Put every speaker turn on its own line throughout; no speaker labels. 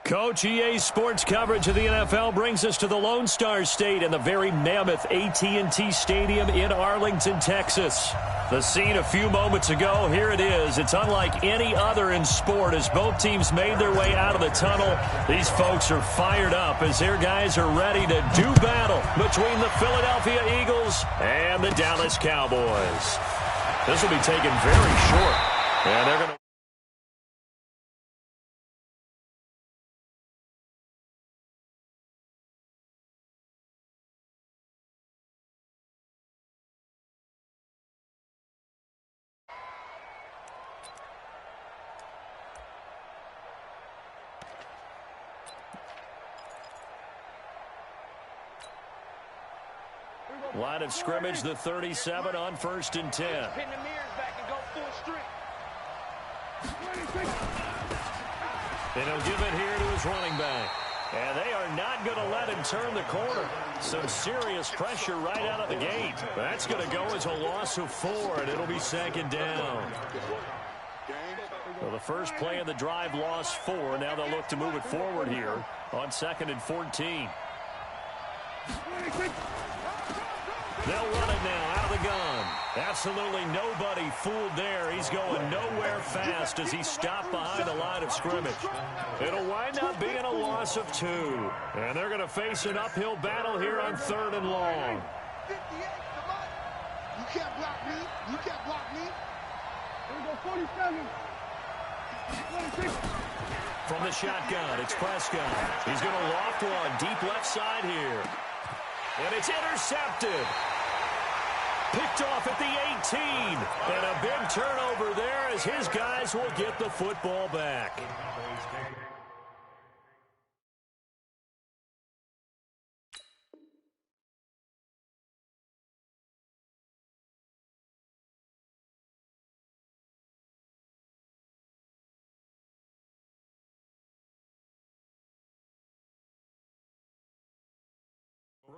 Coach, EA Sports coverage of the NFL brings us to the Lone Star State and the very mammoth AT&T Stadium in Arlington, Texas. The scene a few moments ago, here it is. It's unlike any other in sport as both teams made their way out of the tunnel. These folks are fired up as their guys are ready to do battle between the Philadelphia Eagles and the Dallas Cowboys. This will be taken very short, and they're going to... Line of scrimmage, the 37 on 1st and 10. And he'll give it here to his running back. And they are not going to let him turn the corner. Some serious pressure right out of the gate. That's going to go as a loss of 4, and it'll be 2nd down. Well, the first play of the drive lost 4. Now they'll look to move it forward here on 2nd and 14. They'll run it now out of the gun. Absolutely nobody fooled there. He's going nowhere fast as he stopped behind the line of scrimmage. It'll wind up being a loss of 2. And they're going to face an uphill battle here on 3rd and long.
You can't block me. You can't block me. Here we go, 47. 26.
From the shotgun, it's Prescott. He's going to loft one deep left side here. And it's intercepted. Picked off at the 18. And a big turnover there as his guys will get the football back.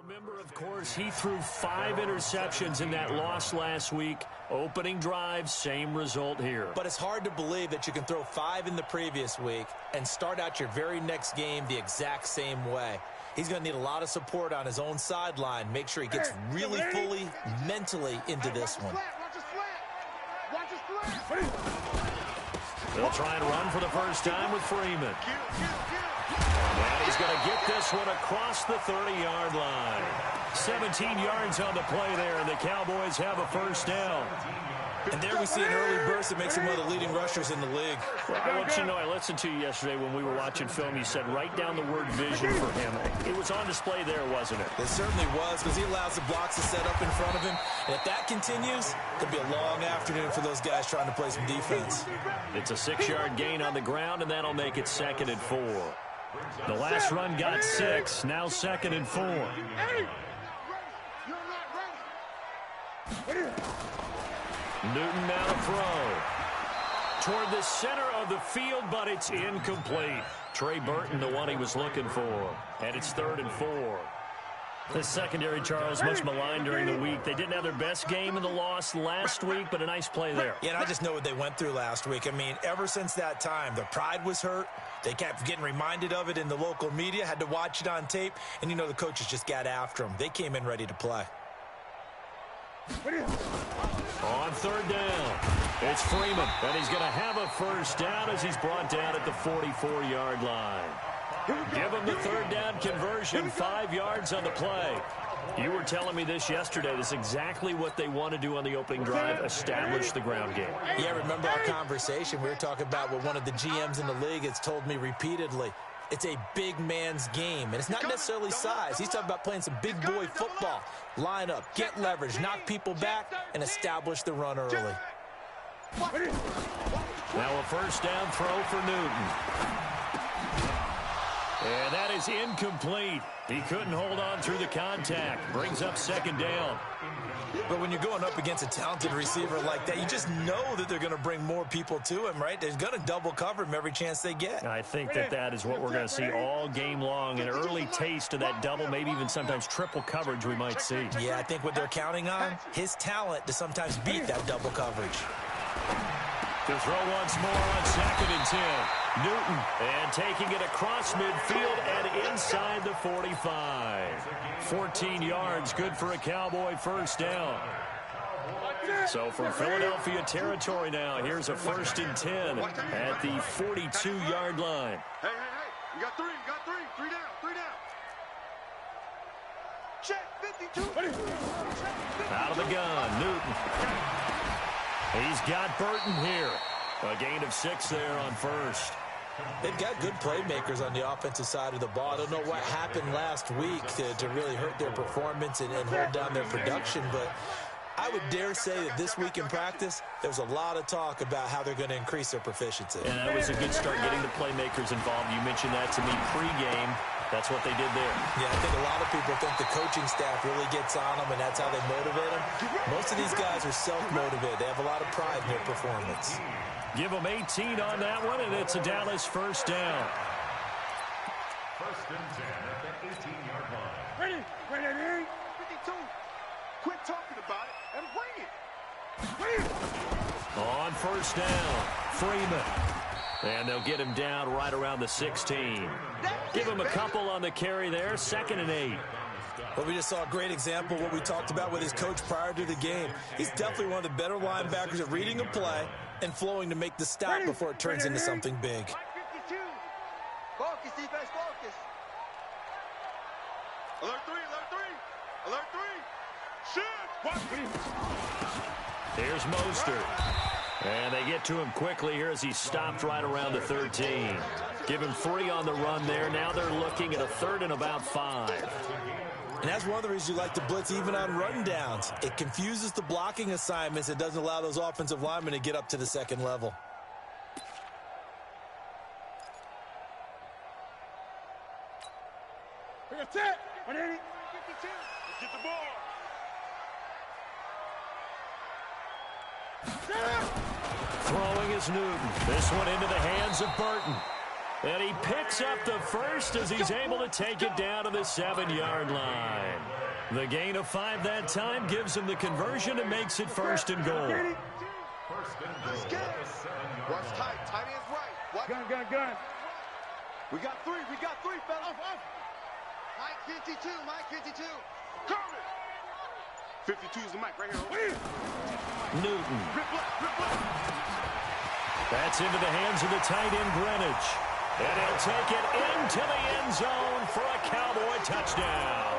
Remember, of course, he threw 5 interceptions in that loss last week. Opening drive, same result here.
But it's hard to believe that you can throw 5 in the previous week and start out your very next game the exact same way. He's going to need a lot of support on his own sideline. Make sure he gets really fully, mentally into this one.
They'll try and run for the first time with Freeman. And he's going to get this one across the 30-yard line. 17 yards on the play there, and the Cowboys have a first down.
And there we see an early burst that makes him one of the leading rushers in the league.
Well, I want you to know, I listened to you yesterday when we were watching film. You said write down the word vision for him. It was on display there, wasn't it?
It certainly was, because he allows the blocks to set up in front of him. And if that continues, it could be a long afternoon for those guys trying to play some defense.
It's a 6-yard gain on the ground, and that'll make it 2nd and 4. The last run got 6, now 2nd and 4. Newton now to throw. Toward the center of the field, but it's incomplete. Trey Burton, the one he was looking for. And it's 3rd and 4. The secondary, Charles, much maligned during the week. They didn't have their best game in the loss last week, but a nice play there.
Yeah, and I just know what they went through last week. I mean, ever since that time, their pride was hurt. They kept getting reminded of it in the local media, had to watch it on tape, and, you know, the coaches just got after them. They came in ready to play.
On 3rd down, it's Freeman, and he's going to have a first down as he's brought down at the 44-yard line. Give him the 3rd down conversion, 5 yards on the play. You were telling me this yesterday. This is exactly what they want to do on the opening drive, establish the ground game.
Yeah, remember our conversation? We were talking about what one of the GMs in the league has told me repeatedly. It's a big man's game, and it's not necessarily size. He's talking about playing some big boy football. Line up, get leverage, knock people back, and establish the run early.
Now a first down throw for Newton. And that is incomplete. He couldn't hold on through the contact. Brings up 2nd down.
But when you're going up against a talented receiver like that, you just know that they're going to bring more people to him, right? They're going to double cover him every chance they get.
I think that is what we're going to see all game long. An early taste of that double, maybe even sometimes triple coverage we might see.
Yeah, I think what they're counting on, his talent to sometimes beat that double coverage.
To throw once more on 2nd and 10. Newton, and taking it across midfield and inside the 45. 14 yards, good for a Cowboy first down. So from Philadelphia territory now, here's a 1st and 10 at the 42-yard line.
Hey. You got three. Three down. Check, 52.
Out of the gun, Newton. He's got Burton here. A gain of 6 there on first.
They've got good playmakers on the offensive side of the ball. I don't know what happened last week to really hurt their performance and hold down their production, but I would dare say that this week in practice, there's a lot of talk about how they're going to increase their proficiency.
And that was a good start getting the playmakers involved. You mentioned that to me pregame. That's what they did there.
Yeah, I think a lot of people think the coaching staff really gets on them, and that's how they motivate them. Most of these guys are self-motivated. They have a lot of pride in their performance.
Give them 18 on that one, and it's a Dallas first down.
1st and 10 at the 18-yard line.
Ready. 52. Quit talking about it and bring it.
On first down, Freeman. And they'll get him down right around the 16. Give him a couple on the carry there, 2nd and 8.
Well, we just saw a great example of what we talked about with his coach prior to the game. He's definitely one of the better linebackers at reading a play and flowing to make the stop before it turns into something big.
52. Focus, defense, focus. Alert 3. Shoot.
Here's Mostert. And they get to him quickly here as he stopped right around the 13. Give him 3 on the run there. Now they're looking at a 3rd and about 5.
And that's one of the reasons you like to blitz even on run downs. It confuses the blocking assignments. It doesn't allow those offensive linemen to get up to the 2nd level.
That's it. 180. 52. Let's get the ball.
Throwing is Newton. This one into the hands of Burton. And he picks up the first as he's able to take it down to the 7-yard line. The gain of 5 that time gives him the conversion and makes it 1st and goal.
1st and goal.
Watch tight. Tight end's right. Gun. We got 3, fellas. Mike 52. Coming. 52 is the mic right here.
Newton.
Rip left.
That's into the hands of the tight end, Greenwich. And he'll take it into the end zone for a Cowboy touchdown.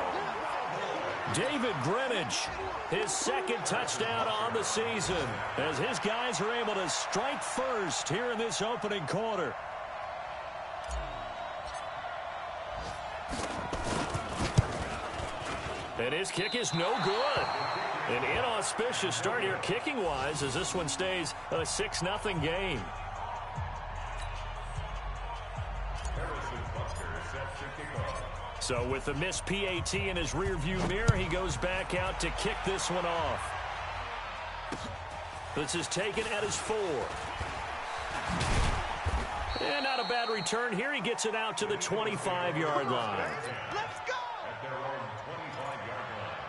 David Greenwich, his 2nd touchdown on the season, as his guys are able to strike first here in this opening quarter. And his kick is no good. An inauspicious start here kicking-wise as this one stays a 6-0 game. So with the missed PAT in his rearview mirror, he goes back out to kick this one off. This is taken at his 4. And not a bad return here. He gets it out to the 25-yard line.
Let's go.
At their own 25-yard line.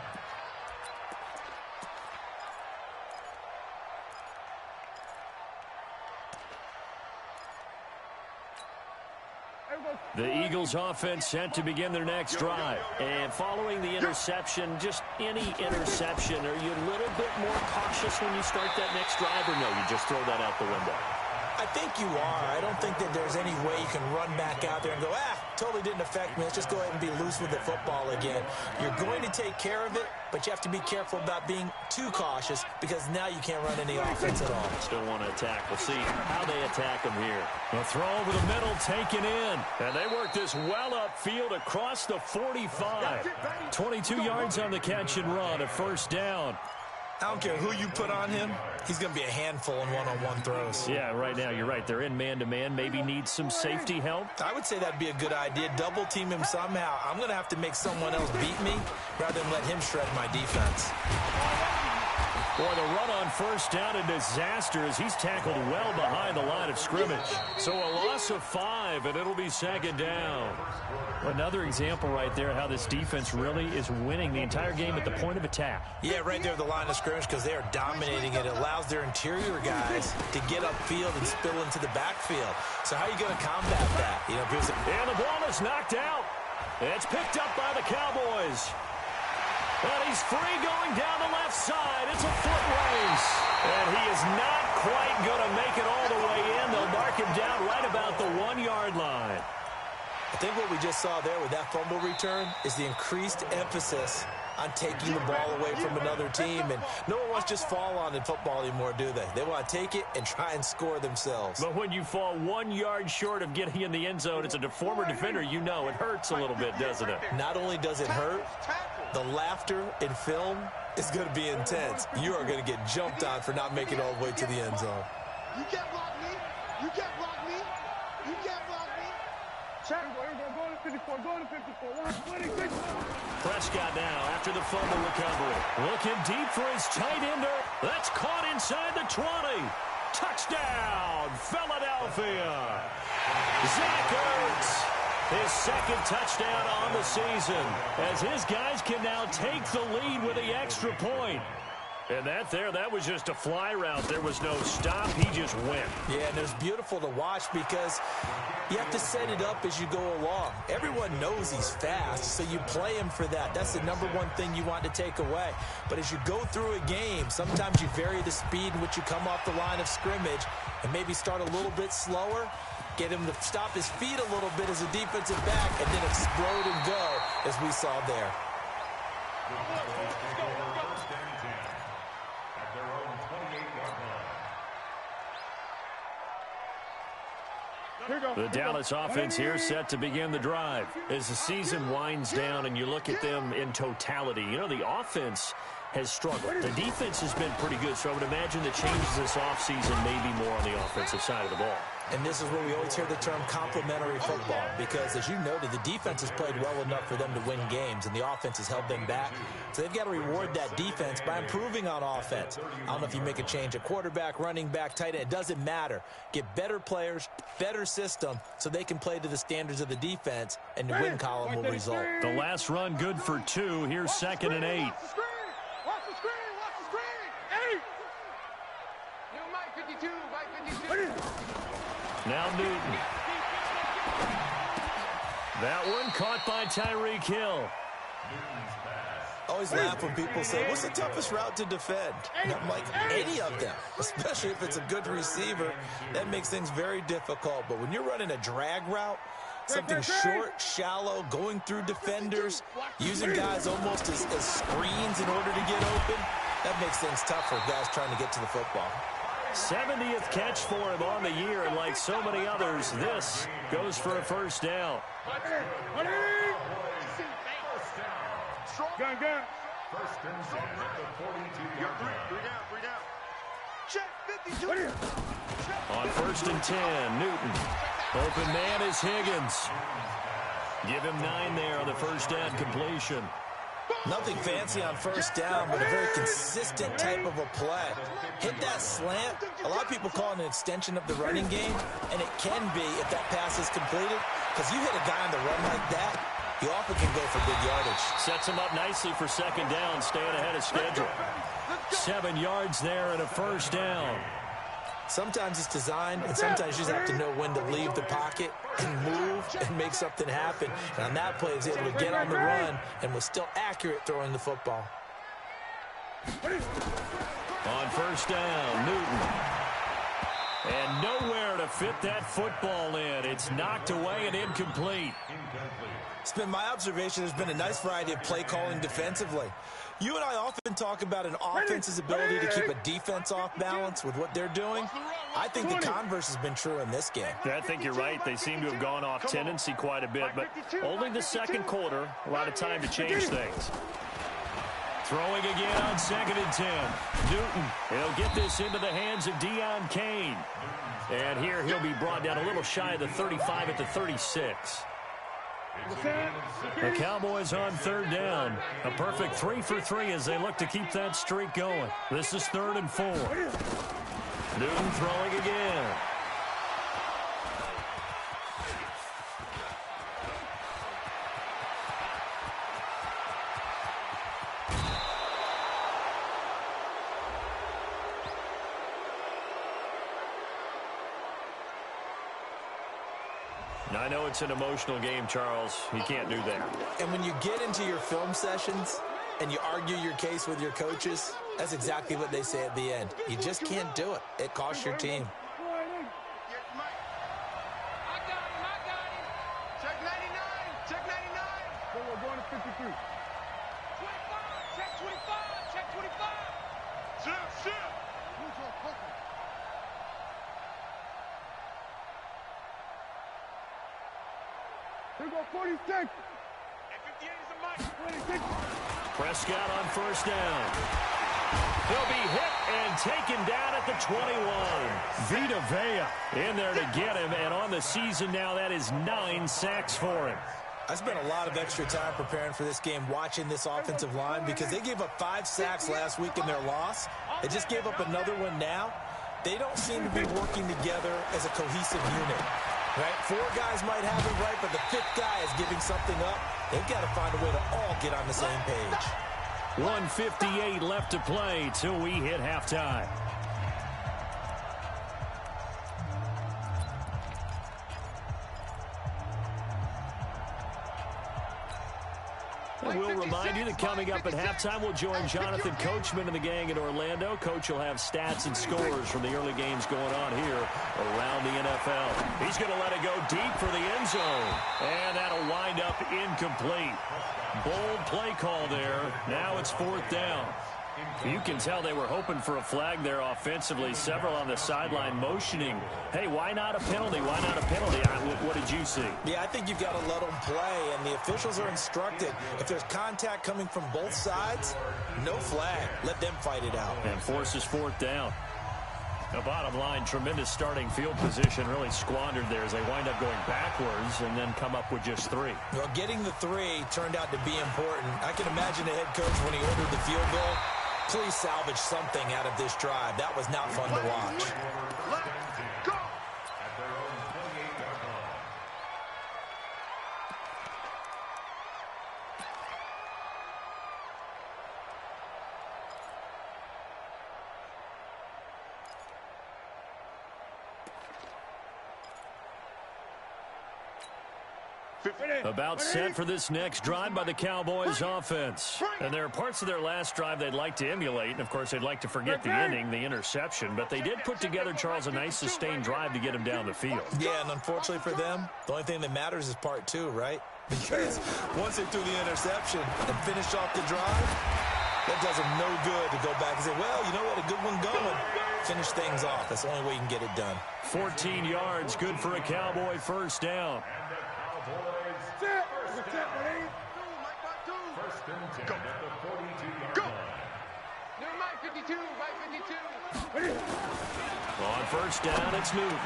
The Eagles offense set to begin their next drive. And following the interception, just any interception, are you a little bit more cautious when you start that next drive, or no, you just throw that out the window?
I think you are. I don't think that there's any way you can run back out there and go, totally didn't affect me. Let's just go ahead and be loose with the football again. You're going to take care of it, but you have to be careful about being too cautious because now you can't run any offense at all.
Still want to attack. We'll see how they attack him here. A throw over the middle taken in. And they work this well upfield across the 45. 22 yards on the catch and run, a 1st down.
I don't care who you put on him. He's going to be a handful in one-on-one throws.
Yeah, right now, you're right. They're in man-to-man. Maybe need some safety help.
I would say that'd be a good idea. Double team him somehow. I'm going to have to make someone else beat me rather than let him shred my defense.
Boy, the run on first down, a disaster as he's tackled well behind the line of scrimmage. So a loss of 5, and it'll be second down. Another example right there how this defense really is winning the entire game at the point of attack.
Yeah, right there at the line of scrimmage because they are dominating it. It allows their interior guys to get upfield and spill into the backfield. So how are you going to combat that? You know,
and the ball is knocked out. It's picked up by the Cowboys. And he's free going down the left side. It's a foot race. And he is not quite going to make it all the way in. They'll mark him down right about the 1-yard line.
I think what we just saw there with that fumble return is the increased emphasis on taking the ball away from another team. And no one wants to just fall on in football anymore, do they? They want to take it and try and score themselves.
But when you fall 1 yard short of getting in the end zone, it's a former defender, you know it hurts a little bit, doesn't it?
Not only does it hurt, the laughter in film is going to be intense. You are going to get jumped on for not making it all the way to the end zone.
You can't block me. You can't block me. You can't block me. Go to 54. Go to 54.
Prescott now after the fumble recovery. Looking deep for his tight ender. That's caught inside the 20. Touchdown, Philadelphia. Zach Ertz. His second touchdown on the season as his guys can now take the lead with the extra point. And that was just a fly route. There was no stop. He just went.
Yeah, and it was beautiful to watch because you have to set it up as you go along. Everyone knows he's fast, so you play him for that. That's the number one thing you want to take away. But as you go through a game, sometimes you vary the speed in which you come off the line of scrimmage and maybe start a little bit slower, get him to stop his feet a little bit as a defensive back, and then explode and go as we saw there.
The Dallas offense here set to begin the drive. As the season winds down and you look at them in totality, you know, the offense has struggled. The defense has been pretty good, so I would imagine the changes this offseason may be more on the offensive side of the ball.
And this is where we always hear the term complementary football because, as you noted, the defense has played well enough for them to win games, and the offense has held them back. So they've got to reward that defense by improving on offense. I don't know if you make a change at quarterback, running back, tight end. It doesn't matter. Get better players, better system, so they can play to the standards of the defense, and the win column will result.
The last run good for 2. Here's 2nd and 8.
Watch the screen. 8. Mike 52. Mike 52.
Now Newton. That one caught by Tyreek Hill.
I always laugh when people say, what's the toughest route to defend? And I'm like, any of them, especially if it's a good receiver. That makes things very difficult. But when you're running a drag route, something short, shallow, going through defenders, using guys almost as screens in order to get open, that makes things tough for guys trying to get to the football.
70th catch for him on the year, and like so many others, this goes for a first down.
Gun.
First and 10 at the 42-yard line.
3 down. Check 52.
On 1st and 10, Newton. Open man is Higgins. Give him 9 there on the first down completion.
Nothing fancy on first down, but a very consistent type of a play. Hit that slant. A lot of people call it an extension of the running game, and it can be if that pass is completed, because you hit a guy on the run like that, he often can go for big yardage.
Sets him up nicely for second down, staying ahead of schedule. 7 yards there and a first down.
Sometimes it's designed, and sometimes you just have to know when to leave the pocket and move and make something happen. And on that play, he was able to get on the run and was still accurate throwing the football.
On first down, Newton. And nowhere to fit that football in. It's knocked away and incomplete.
It's been my observation there's been a nice variety of play calling defensively. You and I often talk about an offense's ability to keep a defense off balance with what they're doing. I think the converse has been true in this game.
I think you're right. They seem to have gone off tendency quite a bit, but only the second quarter, a lot of time to change things. Throwing again on 2nd and 10. Newton, he'll get this into the hands of Deion Kane. And here he'll be brought down a little shy of the 35 at the 36. The Cowboys on third down. A perfect 3 for 3 as they look to keep that streak going. This is 3rd and 4. Newton throwing again. I know it's an emotional game, Charles. You can't do that.
And when you get into your film sessions and you argue your case with your coaches, that's exactly what they say at the end. You just can't do it. It costs your team.
I got him. Check 99. Check 99. So we're going to 53. 25. Check 25. Check 25. Shift. Who's your poker? Here go 46. And 58 is a mic. 26.
Prescott on first down. He'll be hit and taken down at the 21. Vita Vea in there to get him, and on the season now, that is 9 sacks for him.
I spent a lot of extra time preparing for this game, watching this offensive line, because they gave up 5 sacks last week in their loss. They just gave up another one now. They don't seem to be working together as a cohesive unit. Right? 4 guys might have it right, but the 5th guy is giving something up. They've got to find a way to all get on the same page.
1:58 left to play till we hit halftime. We'll remind you that coming up at halftime, we'll join Jonathan Coachman and the gang in Orlando. Coach will have stats and scores from the early games going on here around the NFL. He's going to let it go deep for the end zone. And that'll wind up incomplete. Bold play call there. Now it's 4th down. You can tell they were hoping for a flag there offensively. Several on the sideline motioning. Hey, why not a penalty? Why not a penalty? What did you see?
Yeah, I think you've got to let them play, and the officials are instructed. If there's contact coming from both sides, no flag. Let them fight it out.
And forces 4th down. The bottom line, tremendous starting field position, really squandered there as they wind up going backwards and then come up with just 3.
Well, getting the 3 turned out to be important. I can imagine the head coach when he ordered the field goal. Please salvage something out of this drive. That was not fun to watch.
Let's go.
About set for this next drive by the Cowboys offense. And there are parts of their last drive they'd like to emulate. And, of course, they'd like to forget the ending, the interception. But they did put together, Charles, a nice sustained drive to get him down the field.
Yeah, and unfortunately for them, the only thing that matters is part 2, right? Because once they threw the interception and finished off the drive, that does them no good to go back and say, well, you know what, a good one going. Finish things off. That's the only way you can get it done.
14 yards, good for a Cowboy first down.
First and 10 at the 42-yard line.
Never mind, 52, right 52.
On first down, it's Newton.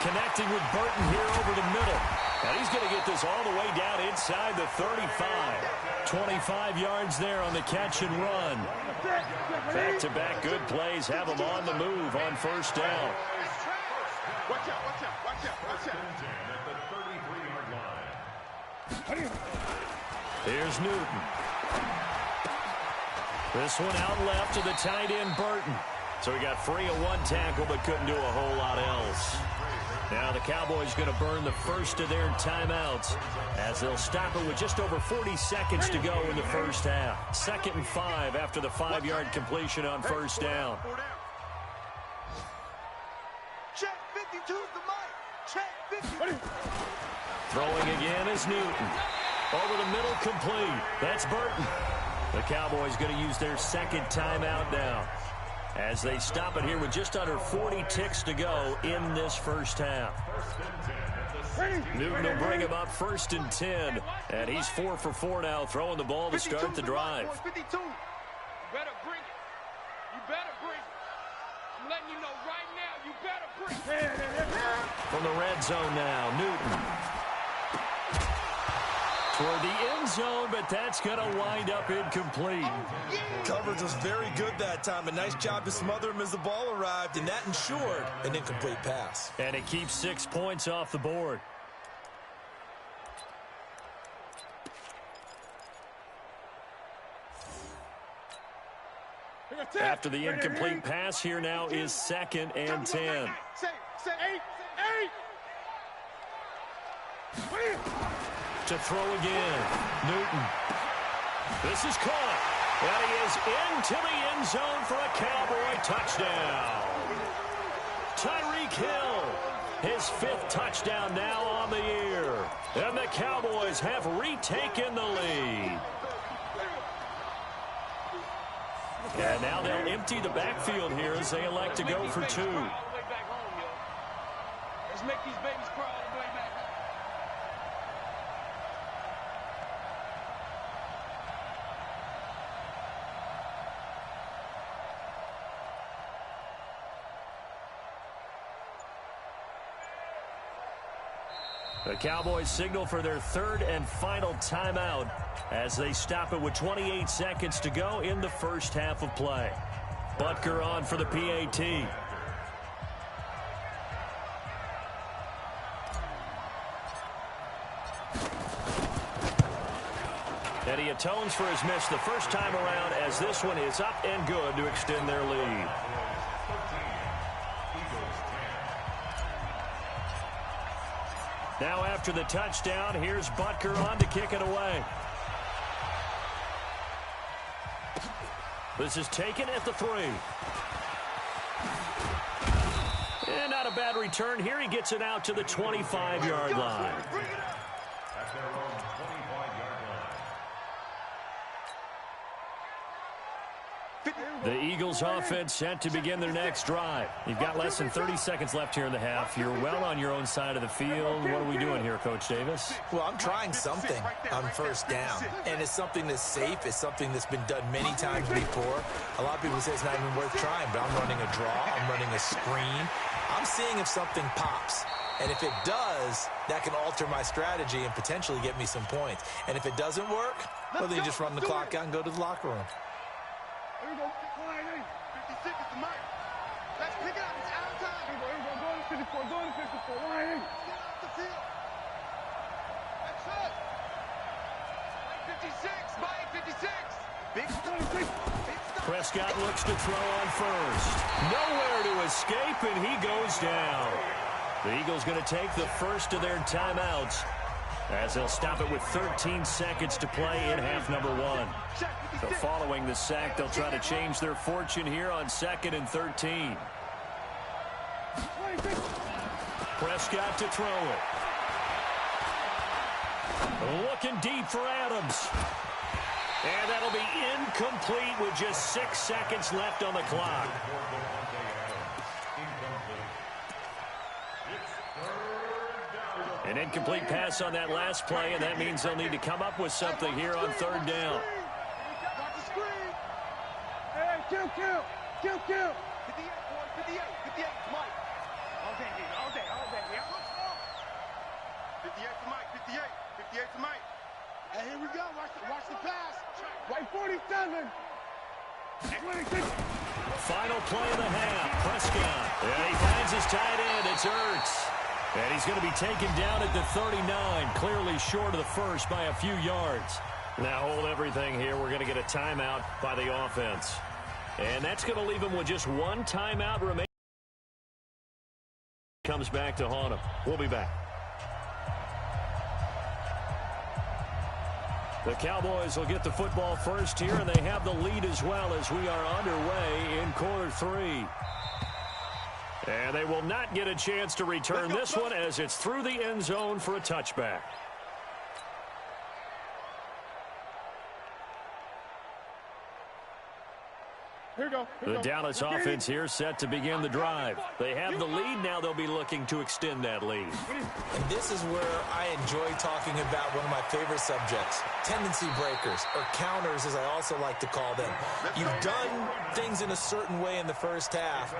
Connecting with Burton here over the middle. And he's going to get this all the way down inside the 35. 25 yards there on the catch and run. Back-to-back good plays have him on the move on first down.
Watch out, watch out, watch out, watch out.
First and 10 at the 33-yard line.
Here's Newton. This one out left to the tight end, Burton. So he got free of 1 tackle but couldn't do a whole lot else. Now the Cowboys going to burn the first of their timeouts as they'll stop it with just over 40 seconds to go in the first half. 2nd and 5 after the 5-yard completion on first down.
Check 52's the mic. Check 50.
Throwing again is Newton. Over the middle, complete. That's Burton. The Cowboys going to use their 2nd timeout now as they stop it here with just under 40 ticks to go in this first half. Newton will bring him up 1st and 10, and he's 4 for 4 now, throwing the ball to start the drive.
52. You better bring it. You better bring it. I'm letting you know right now, you better bring it.
From the red zone now, Newton. for the end zone, but that's going to wind up incomplete.
Coverage was very good that time. A nice job to smother him as the ball arrived, and that ensured an incomplete pass.
And it keeps 6 points off the board. After the incomplete pass, here now is 2nd and 10. To throw again. Newton. This is caught. And he is into the end zone for a Cowboy touchdown. Tyreek Hill, his 5th touchdown now on the year. And the Cowboys have retaken the lead. And now they'll empty the backfield here as they elect to go for 2.
Let's make these babies cry all the way back.
The Cowboys signal for their 3rd and final timeout as they stop it with 28 seconds to go in the first half of play. Butker on for the PAT. And he atones for his miss the first time around as this one is up and good to extend their lead. Now after the touchdown, here's Butker on to kick it away. This is taken at the 3. And not a bad return here. He gets it out to the 25-yard line. The Eagles offense set to begin their next drive. You've got less than 30 seconds left here in the half. You're well on your own side of the field. What are we doing here, Coach Davis?
Well, I'm trying something on first down. And it's something that's safe. It's something that's been done many times before. A lot of people say it's not even worth trying, but I'm running a draw. I'm running a screen. I'm seeing if something pops. And if it does, that can alter my strategy and potentially get me some points. And if it doesn't work, well, then you just run the clock out and go to the locker room.
Here we go. 56 is the mic. Let's pick it up. It's out of time. Here we go. Go to 54. Go to 54. Get off the field. That's it. 56. Mike 56. Big stop.
Prescott looks to throw on first. Nowhere to escape, and he goes down. The Eagles going to take the first of their timeouts as they'll stop it with 13 seconds to play in half number 1. So following the sack, they'll try to change their fortune here on 2nd and 13. Prescott to throw it. Looking deep for Adams. And that'll be incomplete with just 6 seconds left on the clock. An incomplete pass on that last play, and that means they'll need to come up with something here on 3rd down.
Watch the screen. Hey, kill. 58, 58, Mike. All day. 58 to Mike, 58 to Mike. And here we go, watch the pass. Right 47.
Final play of the half, Prescott. And he finds his tight end, it's Ertz. And he's going to be taken down at the 39, clearly short of the first by a few yards. Now hold everything here. We're going to get a timeout by the offense. And that's going to leave him with just 1 timeout remaining. Comes back to haunt him. We'll be back. The Cowboys will get the football first here, and they have the lead as well as we are underway in quarter 3. And they will not get a chance to return this one as it's through the end zone for a touchback. The Dallas offense here set to begin the drive. They have the lead. Now they'll be looking to extend that lead.
And this is where I enjoy talking about one of my favorite subjects, tendency breakers, or counters as I also like to call them. You've done things in a certain way in the first half,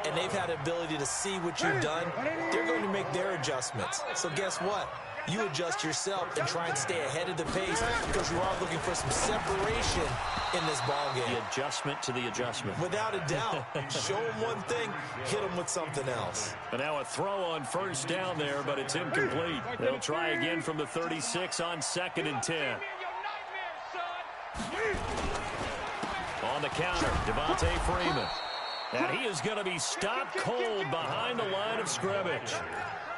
and they've had the ability to see what you've done. They're going to make their adjustments. So guess what? you adjust yourself and try and stay ahead of the pace because you are looking for some separation in this ball game.
The adjustment to the adjustment.
Without a doubt. Show them one thing, hit them with something else.
And now a throw on first down there, but it's incomplete. They'll try again from the 36 on 2nd and 10. On the counter, Devontae Freeman. And he is going to be stopped cold behind the line of scrimmage.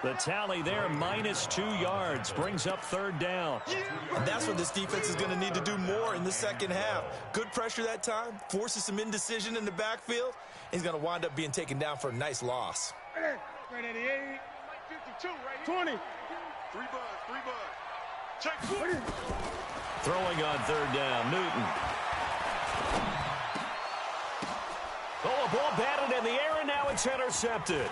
The tally there, -2 yards, brings up 3rd down.
And that's what this defense is going to need to do more in the second half. Good pressure that time, forces some indecision in the backfield. He's going to wind up being taken down for a nice loss.
88, 52, right 20.
3 bud. Check.
Throwing on 3rd down, Newton. Oh, a ball batted in the air, and now it's intercepted.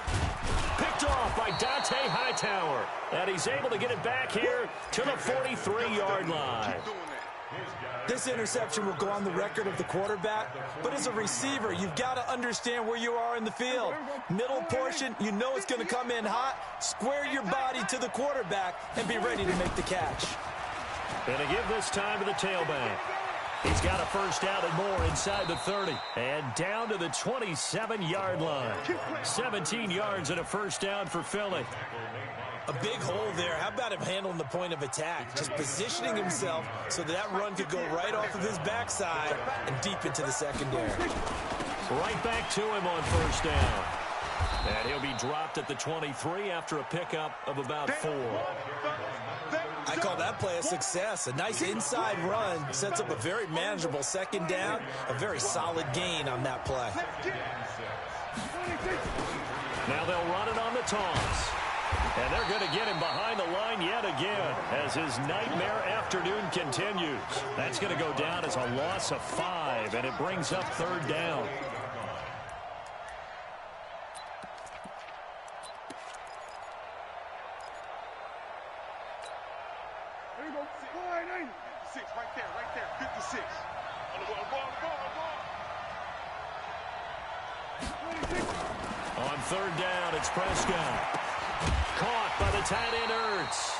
Picked off by Dante Hightower. And he's able to get it back here to the 43-yard line.
This interception will go on the record of the quarterback, but as a receiver, you've got to understand where you are in the field. Middle portion, you know it's going to come in hot. Square your body to the quarterback and be ready to make the catch.
And to give this time to the tailback. He's got a first down and more inside the 30. And down to the 27-yard line. 17 yards and a first down for Philly.
A big hole there. How about him handling the point of attack? Just positioning himself so that run could go right off of his backside and deep into the secondary.
Right back to him on first down. And he'll be dropped at the 23 after a pickup of about 4.
I call that play a success. A nice inside run sets up a very manageable second down. A very solid gain on that play.
Now they'll run it on the toss. And they're going to get him behind the line yet again as his nightmare afternoon continues. That's going to go down as a loss of 5, and it brings up 3rd down.
There you go. 56, right there. 56. On the ball.
On 3rd down, it's Prescott. Caught by the tight end, Ertz.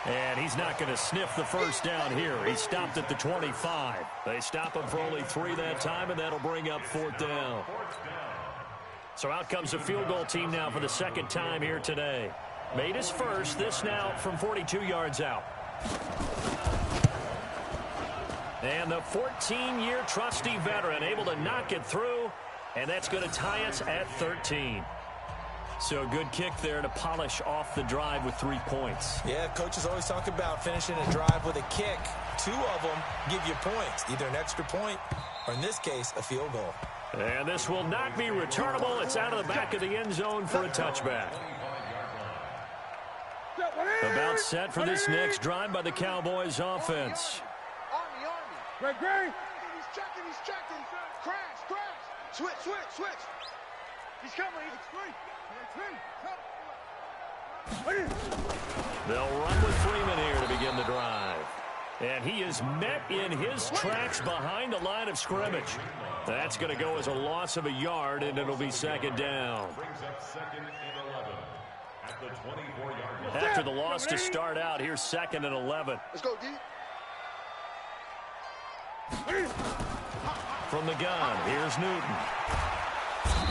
And he's not going to sniff the first down here. He stopped at the 25. They stop him for only 3 that time, and that'll bring up 4th down. So out comes the field goal team now for the 2nd time here today. Made his first, this now from 42 yards out. And the 14-year trusty veteran able to knock it through, and that's going to tie us at 13. So a good kick there to polish off the drive with 3 points.
Yeah, coaches always talk about finishing a drive with a kick. 2 of them give you points, either an extra point or, in this case, a field goal.
And this will not be returnable. It's out of the back of the end zone for a touchback. About set for this next drive by the Cowboys offense.
Army. Great. He's checking. Crash. Switch. He's coming.
They'll run with Freeman here to begin the drive. And he is met in his tracks behind the line of scrimmage. That's going to go as a loss of a yard, and it'll be 2nd down. After the loss to start out, here's 2nd and 11.
Let's go, D.
From the gun, here's Newton.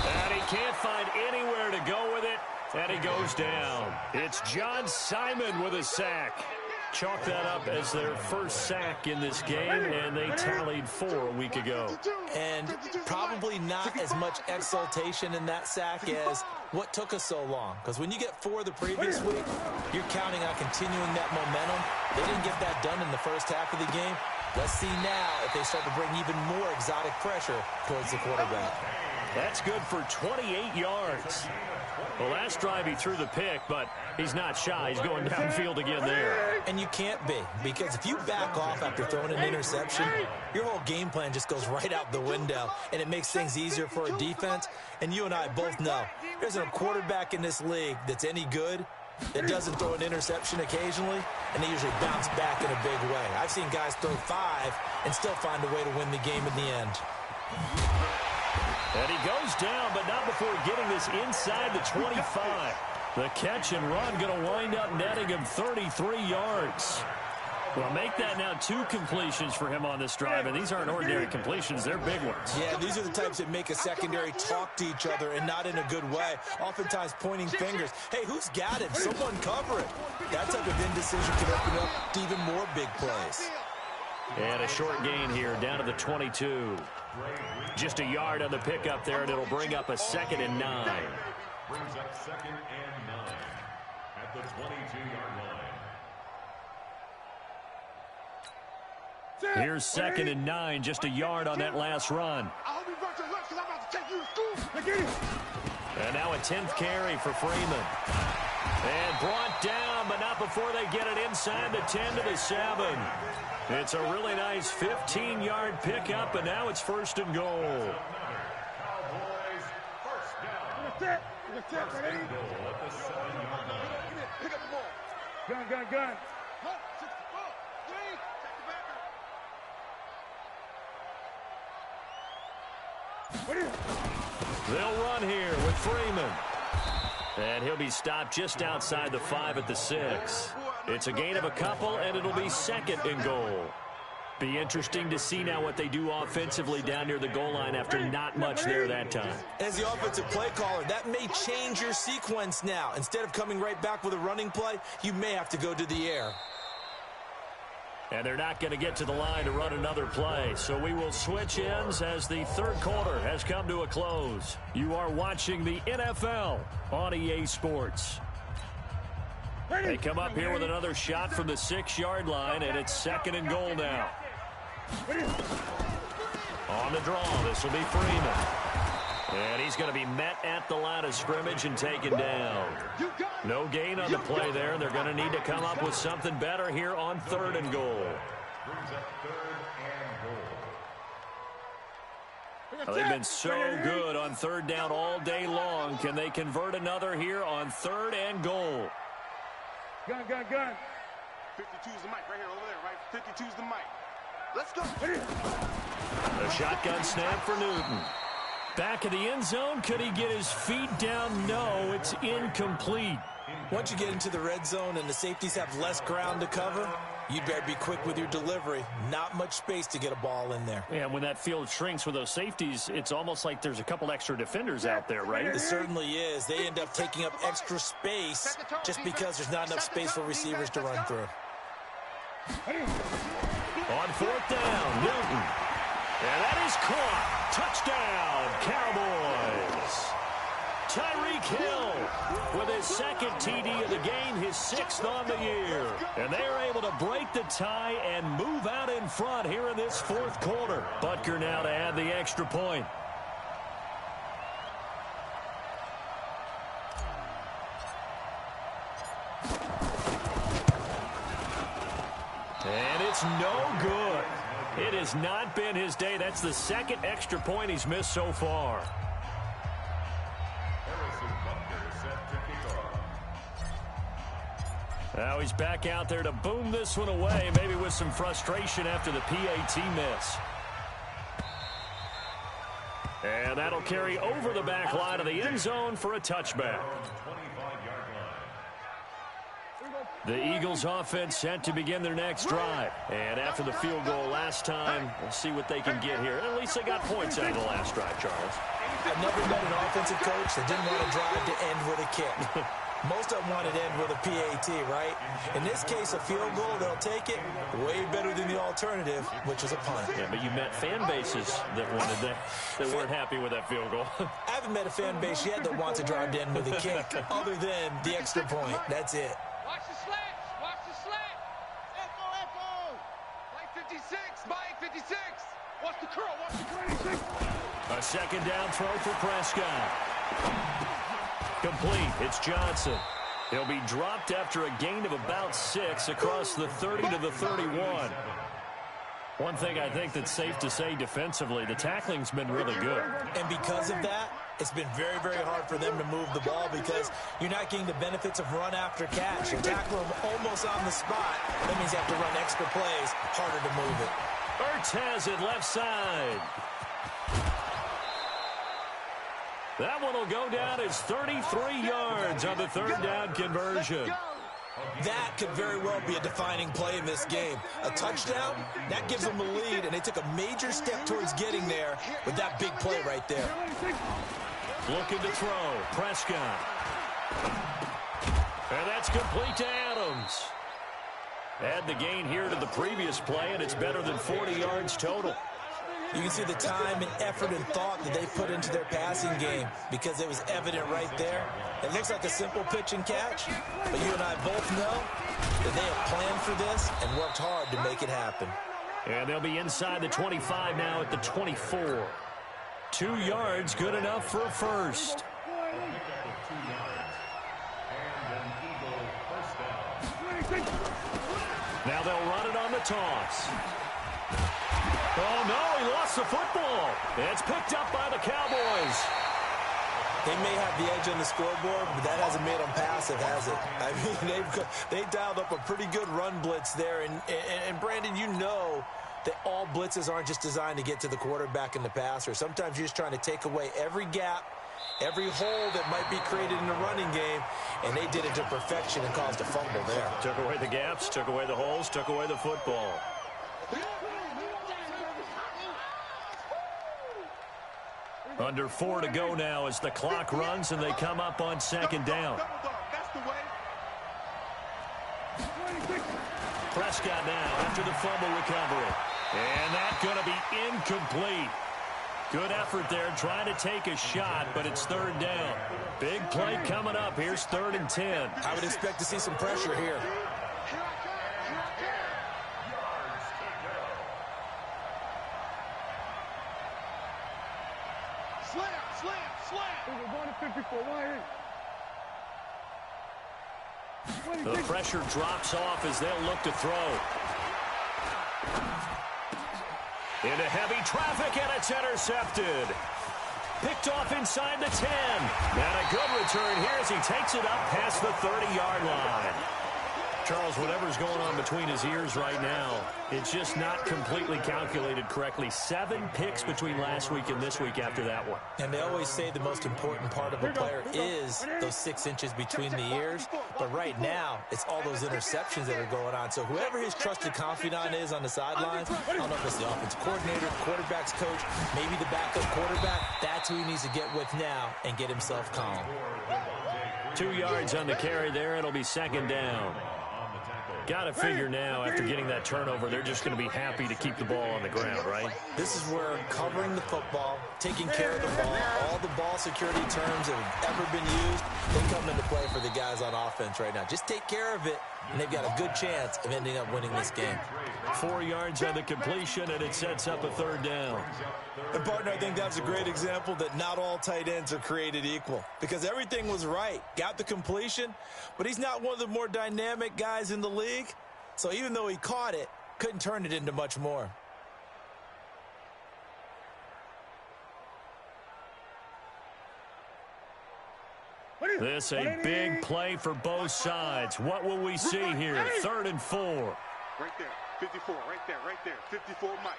And he can't find anywhere to go with it, and he goes down. It's John Simon with a sack. Chalk that up as their first sack in this game, and they tallied 4 a week ago.
And probably not as much exultation in that sack as what took us so long. Because when you get 4 the previous week, you're counting on continuing that momentum. They didn't get that done in the first half of the game. Let's see now if they start to bring even more exotic pressure towards the quarterback.
That's good for 28 yards. The last drive he threw the pick, but he's not shy. He's going downfield again there.
And you can't be, because if you back off after throwing an interception, your whole game plan just goes right out the window, and it makes things easier for a defense. And you and I both know there's a quarterback in this league that's any good that doesn't throw an interception occasionally, and they usually bounce back in a big way. I've seen guys throw 5 and still find a way to win the game in the end.
And he goes down, but not before getting this inside the 25. The catch and run going to wind up netting him 33 yards. Well, make that now 2 completions for him on this drive, and these aren't ordinary completions. They're big ones.
Yeah, these are the types that make a secondary talk to each other and not in a good way, oftentimes pointing fingers. Hey, who's got it? Someone cover it. That type of indecision can open up to even more big plays.
And a short gain here down to the 22. Just a yard on the pickup there, and it'll bring up a 2nd and 9.
Brings up 2nd and 9 at the 22-yard line.
Here's 2nd and 9, just a yard on that last run.
I hope you brought your lunch because I'm about to take you to school.
And now a 10th carry for Freeman. And brought down, but not before they get it inside the 10 to the 7. It's a really nice 15-yard pickup, and now it's 1st and goal.
Cowboys first down. First and goal at the 7-yard line.
Pick up the ball.
Gun.
Go. 6, 4, 3. Check the backer.
They'll run here with Freeman. And he'll be stopped just outside the 5 at the 6. It's a gain of a couple, and it'll be 2nd and goal. Be interesting to see now what they do offensively down near the goal line after not much there that time.
As the offensive play caller, that may change your sequence now. Instead of coming right back with a running play, you may have to go to the air.
And they're not going to get to the line to run another play. So we will switch ends as the 3rd quarter has come to a close. You are watching the NFL on EA Sports. They come up here with another shot from the 6-yard line, and it's 2nd and goal now. On the draw, this will be Freeman. And he's going to be met at the line of scrimmage and taken down. No gain on the play there. They're going to need to come up with something better here on 3rd and goal.
Brings up 3rd and goal.
Well, they've been so good on 3rd down all day long. Can they convert another here on 3rd and goal?
Gun.
52 is the mic right here, over there, right? 52 is the mic. Let's go.
A shotgun snap for Newton. Back of the end zone. Could he get his feet down? No, it's incomplete.
Once you get into the red zone and the safeties have less ground to cover, you better be quick with your delivery. Not much space to get a ball in there.
Yeah, when that field shrinks with those safeties, it's almost like there's a couple extra defenders out there, right?
It certainly is. They end up taking up extra space just because there's not enough space for receivers to run through.
On 4th down, Newton. And that is caught. Touchdown, Cowboys. Tyreek Hill with his 2nd TD of the game, his 6th on the year. And they are able to break the tie and move out in front here in this 4th quarter. Butker now to add the extra point. And it's no good. It has not been his day. That's the 2nd extra point he's missed so far. Now he's back out there to boom this one away, maybe with some frustration after the PAT miss. And that'll carry over the back line of the end zone for a touchback. The Eagles offense set to begin their next drive. And after the field goal last time, we'll see what they can get here. At least they got points out of the last drive, Charles.
I've never met an offensive coach that didn't want to drive to end with a kick. Most of them want to end with a PAT, right? In this case, a field goal, they'll take it way better than the alternative, which is a punt.
Yeah, but you met fan bases that wanted that weren't happy with that field goal.
I haven't met a fan base yet that wants to drive to end with a kick, other than the extra point. That's it.
Watch the slants. Watch the slant. Echo. Mike 56. Mike 56. Watch the curl. Watch the 26.
A 2nd down throw for Prescott. Complete. It's Johnson. He'll be dropped after a gain of about 6 across the 30 to the 31. One thing I think that's safe to say defensively, the tackling's been really good.
And because of that, it's been very, very hard for them to move the ball because you're not getting the benefits of run after catch. You tackle them almost on the spot. That means you have to run extra plays, harder to move it.
Ertz has it left side. That one will go down as 33 yards on the third down conversion.
That could very well be a defining play in this game. A touchdown, that gives them the lead, and they took a major step towards getting there with that big play right there.
Looking to throw. Prescott. And that's complete to Adams. Add the gain here to the previous play, and it's better than 40 yards total.
You can see the time and effort and thought that they put into their passing game because it was evident right there. It looks like a simple pitch and catch, but you and I both know that they have planned for this and worked hard to make it happen.
And they'll be inside the 25 now at the 24. 2 yards, good enough for a first. Now they'll run it on the toss. Oh, no, he lost the football. It's picked up by the Cowboys.
They may have the edge on the scoreboard, but that hasn't made them passive, has it? I mean, they've dialed up a pretty good run blitz there. And Brandon, you know that all blitzes aren't just designed to get to the quarterback and the passer. Sometimes you're just trying to take away every gap, every hole that might be created in the running game, and they did it to perfection and caused a fumble there.
Took away the gaps, took away the holes, took away the football. Under 4 to go now as the clock runs and they come up on second down. Prescott now after the fumble recovery. And that's going to be incomplete. Good effort there trying to take a shot, but it's third down. Big play coming up. Here's 3rd and 10.
I would expect to see some pressure here.
The pressure drops off as they'll look to throw. Into heavy traffic, and it's intercepted. Picked off inside the 10. And a good return here as he takes it up past the 30-yard line. Charles, whatever's going on between his ears right now, it's just not completely calculated correctly. 7 picks between last week and this week after that one.
And they always say the most important part of a player is those 6 inches between the ears. But right now, it's all those interceptions that are going on. So whoever his trusted confidant is on the sidelines, I don't know if it's the offensive coordinator, quarterback's coach, maybe the backup quarterback, that's who he needs to get with now and get himself calm.
2 yards on the carry there. It'll be second down. Got to figure now, after getting that turnover, they're just going to be happy to keep the ball on the ground, right?
This is where covering the football, taking care of the ball, all the ball security terms that have ever been used, they come into play for the guys on offense right now. Just take care of it, and they've got a good chance of ending up winning this game.
4 yards on the completion, and it sets up a third down.
And, partner, I think that's a great example that not all tight ends are created equal because everything was right. Got the completion, but he's not one of the more dynamic guys in the league. So even though he caught it, couldn't turn it into much more.
This a big play for both sides. What will we see here? 3rd and 4.
Right there, 54, right there, 54, Mike.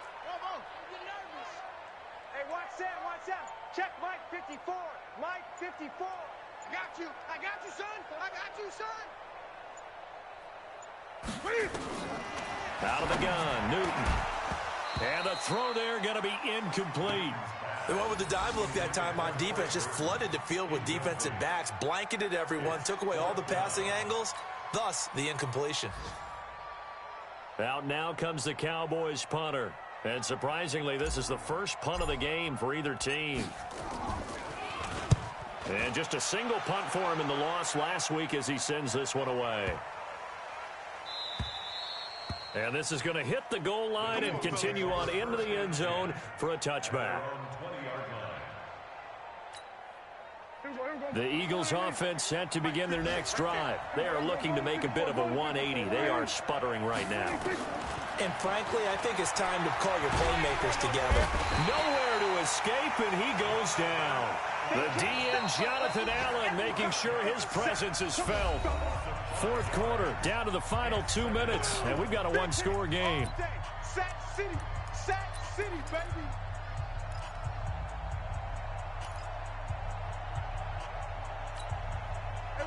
Hey, watch that. Check Mike 54. Mike 54. I got you, son.
Out of the gun, Newton. And the throw there going to be incomplete.
They went with the dive look that time on defense, just flooded the field with defensive backs, blanketed everyone, took away all the passing angles, thus the incompletion.
Out now comes the Cowboys punter. And surprisingly, this is the first punt of the game for either team. And just a single punt for him in the loss last week as he sends this one away. And this is going to hit the goal line and continue on into the end zone for a touchback. The Eagles offense set to begin their next drive. They are looking to make a bit of a 180. They are sputtering right now.
And frankly, I think it's time to call your playmakers together.
Nowhere to escape, and he goes down. The DN, Jonathan Allen, making sure his presence is felt. 4th quarter, down to the final 2 minutes, and we've got a one-score game.
Sack City, baby.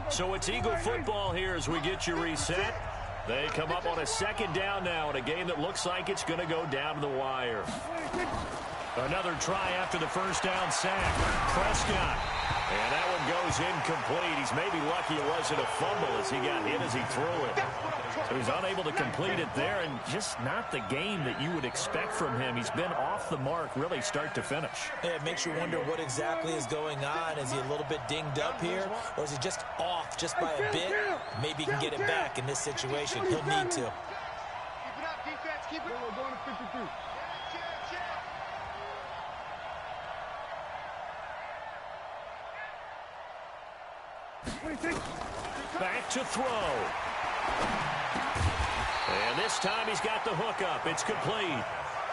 So it's Eagle football here as we get you reset. They come up on a second down now in a game that looks like it's going to go down to the wire. Another try after the first down sack. Prescott. And that one goes incomplete. He's maybe lucky it wasn't a fumble as he got hit as he threw it. So he's unable to complete it there, and just not the game that you would expect from him. He's been off the mark really start to finish.
Yeah, it makes you wonder what exactly is going on. Is he a little bit dinged up here, or is he just off just by a bit? Maybe he can get it back in this situation. He'll need to.
Keep it up, defense. Keep it. We're going to 52.
Back to throw. And this time he's got the hook up. It's complete.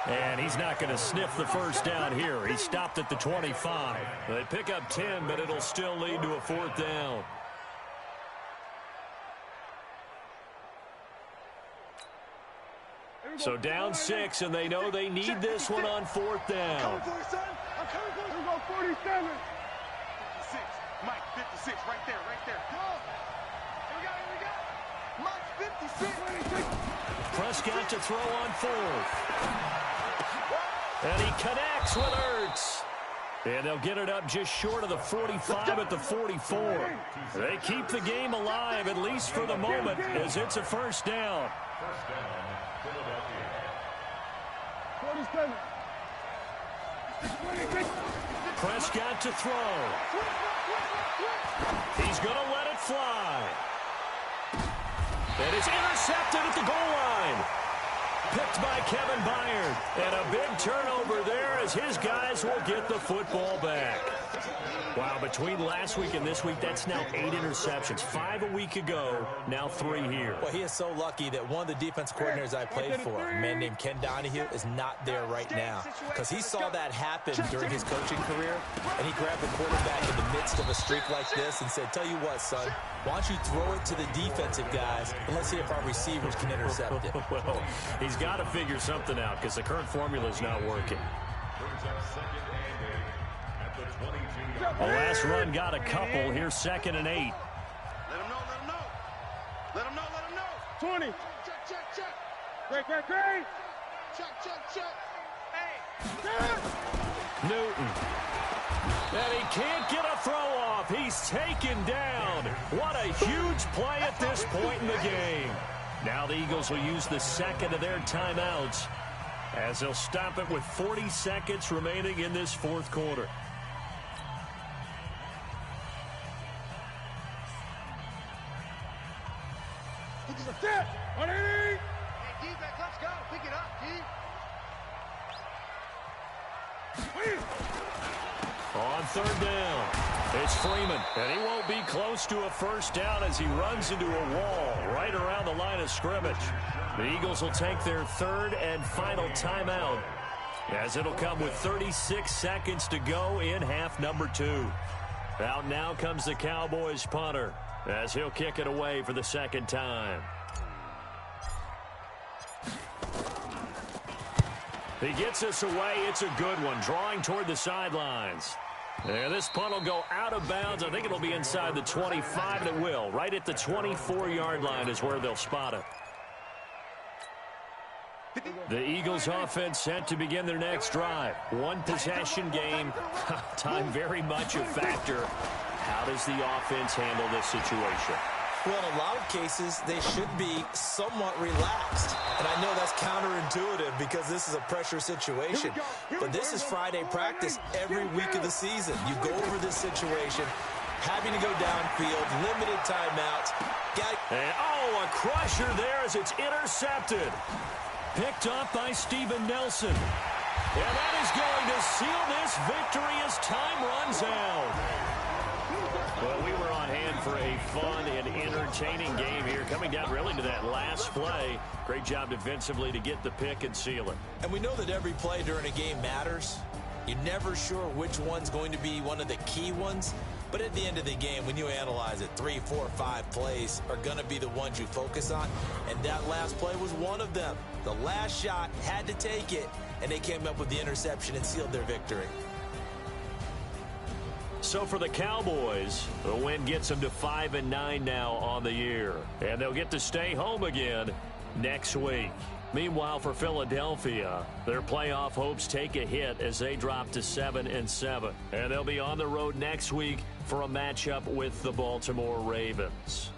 And he's not going to sniff the first down here. He stopped at the 25. They pick up 10, but it'll still lead to a fourth down. So down 6, and they know they need this one on fourth down.
Coming for you, son. I'm coming for you. Here we go, 47. 56. Mike, 56. Right there, right there. Go. Here we go. Mike, 56.
Prescott to throw on fourth. And he connects with Ertz. And they'll get it up just short of the 45 at the 44. They keep the game alive, at least for the moment, as it's a first down.
First down, Philadelphia.
47.
Prescott to throw. He's going to let it fly. That is intercepted at the goal line. Picked by Kevin Byard. And a big turnover there as his guys will get the football back. Wow, between last week and this week, that's now 8 interceptions. 5 a week ago, now 3 here.
Well, he is so lucky that one of the defense coordinators I played for, a man named Ken Donahue, is not there right now. Because he saw that happen during his coaching career, and he grabbed the quarterback in the midst of a streak like this and said, tell you what, son, why don't you throw it to the defensive guys, and let's see if our receivers can intercept it.
Well, he's got to figure something out because the current formula is not working.
Brings up second and 8 at the 22.
The last run got a couple. Here's 2nd and 8.
Let him know, let him know. Let him know, let him know. 20. Check, check, check. Great, great, great. Check, check, check. Hey.
Newton. And he can't get a throw off. He's taken down. What a huge play at this point in the game. Now the Eagles will use the second of their timeouts as they'll stop it with 40 seconds remaining in this fourth quarter.
This is a set. 180. Hey, defense, let's go. Pick it up, D.
On third down, it's Freeman, and he won't be close to a first down as he runs into a wall right around the line of scrimmage. The Eagles will take their third and final timeout as it'll come with 36 seconds to go in half number 2. Out now comes the Cowboys punter as he'll kick it away for the second time. He gets us away. It's a good one, drawing toward the sidelines. And this punt will go out of bounds. I think it'll be inside the 25, and it will. Right at the 24-yard line is where they'll spot it. The Eagles offense set to begin their next drive. One possession game. Time very much a factor. How does the offense handle this situation?
Well, in a lot of cases, they should be somewhat relaxed. And I know that's counterintuitive because this is a pressure situation. But this is Friday practice every week of the season. You go over this situation, having to go downfield, limited timeouts.
And, a crusher there as it's intercepted. Picked up by Steven Nelson. And that is going to seal this victory as time runs out. Well, we were on hand for a fun and entertaining game here, coming down really to that last play. Great job defensively to get the pick and seal it.
And we know that every play during a game matters. You're never sure which one's going to be one of the key ones. But at the end of the game, when you analyze it, 3, 4, 5 plays are going to be the ones you focus on. And that last play was one of them. The last shot had to take it, and they came up with the interception and sealed their victory.
So for the Cowboys, the win gets them to 5-9 now on the year. And they'll get to stay home again next week. Meanwhile, for Philadelphia, their playoff hopes take a hit as they drop to 7-7. And they'll be on the road next week for a matchup with the Baltimore Ravens.